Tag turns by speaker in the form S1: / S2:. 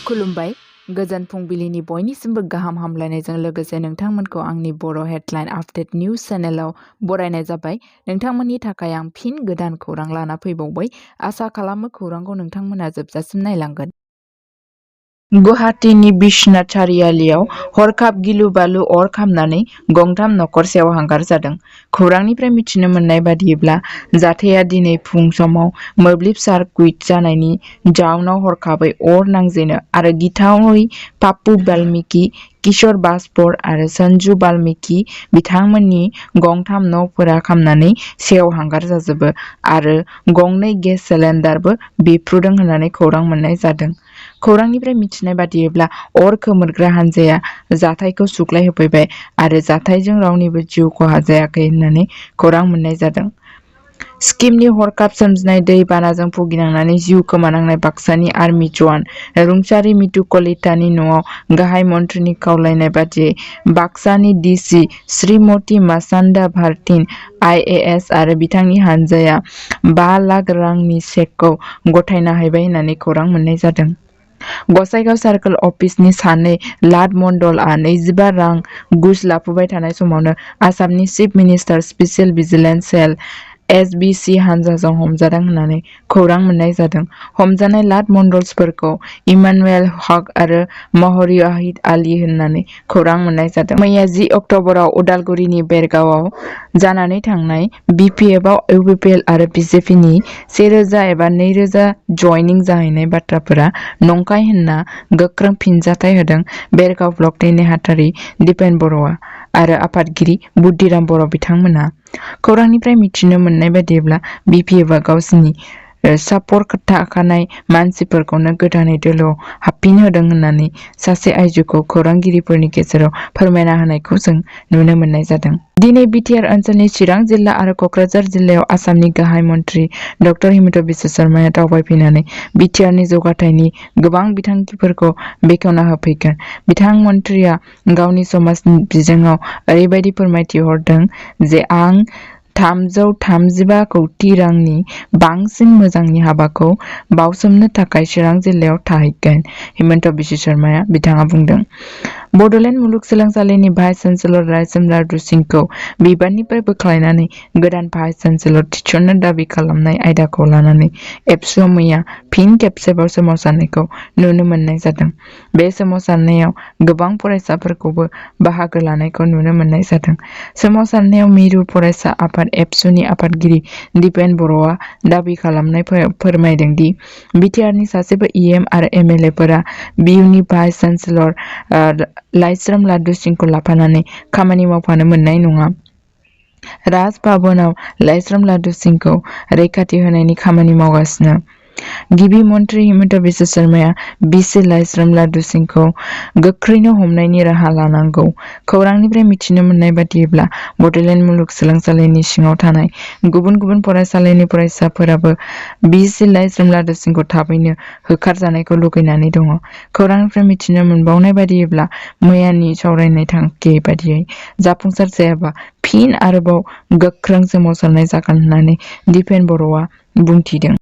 S1: खुलुमबाय गोजोन फुंबिलिनि बयनिसिमबो गाहाम हामलायनायजों लोगोसे नोंथांमोनखौ आंनि बर' हेडलाइन आपडेट निउज चेनेलाव बरायनाय जाबाय। नोंथांमोननि थाखाय आं फिन गोदान खौरां लाना फैबावबाय। आसा खालामो खौरांखौ नोंथांमोना जोबजासिम नायलांगोन। गुवाहाटीनि बिश्वनाथ सारियालियाव हरखाब गिलु-बालु अर खामनानै गंथाम नखरसेयाव हांगार जादों। खौरांनिफ्राय मिथिनो मोननाय बादिब्ला जाथाया दिनै फुं समाव मोब्लिब सार्किट जानायनि जाउनाव हरखाबै अर नांजेनो आरो गिथावै पाप्पु बाल्मिकी, किशोर बाजपर आरो सन्जु बाल्मिकी बिथांमोननि गंथाम न'फोरा खामनानै सेव-हांगार जाजोबो आरो गंनै गेस सिलिन्डारबो बेफ्रुदों होननानै खौरां मोननाय जादों। खौरांनिफ्राय मिथिनाय बादिब्ला अर खोमोरग्रा हानजाया जाथायखौ सुग्लायहोफैबाय आरो जाथायजों रावनिबो जिउ खहा जायाखै होननानै खौरां मोननाय जादों। सिक्किमनि हरखाब सोमजिनाय दै बानाजों भुगिनांनानै जिउ खोमानांनाय बाक्सानि आर्मि जवान रुंसारि मितु कलितानि न'आव गाहाय मन्थ्रिनि खावलायनाय बादियै बाक्सानि डिसि श्रीमती मासान्दा भारतीन IAS आरो बिथांनि हानजाया 5 लाख रांनि चेकखौ गथायना हैबाय होननानै खौरां मोननाय जादों। गसाइगाव सार्कोल अफिसनि सानै लाट मण्डलआ 25 रां घुस लाफुबाय थानाय समावनो आसामनि चिफ मिनिस्टार स्पेसियेल भिजिलेन्स सेल SVC हानजाजों हमजादों होननानै खौरां मोननाय जादों। हमजानाय लाट मण्डलसफोरखौ इमानुएल हक आरो महरी वाहिद आली होननानै खौरां मोननाय जादों। मैया 10 अक्ट'बराव उदालगुरिनि बेरगावआव जानानै थांनाय BPFआव UPPL आरो BJPनि 1000 एबा 2000 जइनिं जाहैनाय बाथ्राफोरा नंखाय होनना गोख्रों फिनजाथाय होदों बेरगाव ब्लकनि नेहाथारि दिपेन बर'आ आरो आफादगिरि बुद्धिराम बर' बिथांमोनहा। खौरांनिफ्राय मिथिनो मोननाय बादिब्ला BPFआ गावसिनि सापर्ट थाखानाय मानसिफोरखौनो गोदानै दोलोआव हाबफिन होदों होननानै सासे आइजोखौ खौरांगिरिफोरनि गेजेराव फोरमायना होनायखौ जों नुनो मोननाय जादों। दिनै बिटिआर ओनसोलनि चिरां जिल्ला आरो क'क्राझार जिल्लायाव आसामनि गाहाय मन्थ्रि डक्टर हिमन्त बिस्व शर्माया दावबायफैनानै बिटिआरनि जौगाथायनि गोबां बिथांखिफोरखौ बेखेवना होफैगोन। बिथां मन्थ्रिया गावनि समाज बिजोङाव ओरैबायदि फोरमायथि हरदों जे आं 335 कौटि रांनि बांसिन मोजांनि हाबाखौ बावसोमनो थाखाय चिरां जिल्लायाव थाहैगोन। हिमन्त बिस्व शर्माया बिथाङा बुंदों। बड'लेण्ड मुलुगसोलोंसालिनि भाइस चेन्सेलर रायसोम लारदु सिंहखौ बिबाननिफ्राय बोख्लायनानै गोदान भाइस चेन्सेलर थिसननो दाबि खालामनाय आयदाखौ लानानै एबसुआ मैया फिन खेबसेबाव सोमावसारनायखौ नुनो मोननाय जादों। बे सोमावसारनायाव गोबां फरायसाफोरखौबो बाहागो लानायखौ नुनो मोननाय जादों। सोमावसारनायाव मिरु फरायसा आफाद एबसुनि आफादगिरि दिपेन बर'आ दाबि खालामनाय फोरमायदों दि बिटिआरनि सासेबो EM आरो MLAफोरा बियुनि भाइस चेन्सेलर लाइस्रोम लारदु सिंहखौ लाफानानै खामानि मावफानो मोननाय नङा। राजभवनाव लाइस्रोम लारदु सिंहखौ रैखाथि होनायनि खामानि मावगासिनो। गिबि मन्थ्रि हिमन्त बिस्व शर्माया बिसि लाइस्रोम लारदु सिंहखौ गोख्रैनो हमनायनि राहा लानांगौ। खौरांनिफ्राय मिथिनो मोननाय बादिब्ला बड'लेण्ड मुलुगसोलोंसालिनि सिङाव थानाय गुबुन गुबुन फरायसालिनि फरायसाफोराबो बिसि लाइस्रोम लारदु सिंहखौ थाबैनो होखारजानायखौ लुगैनानै दङ। खौरांनिफ्राय मिथिनो मोनबावनाय बादिब्ला मैयानि सावरायनाय थांखि बादियै जाफुंसार जायाबा फिन आरोबाव गोख्रों सोमावसारनाय जागोन होननानै दिपेन बर'आ बुंथिदों।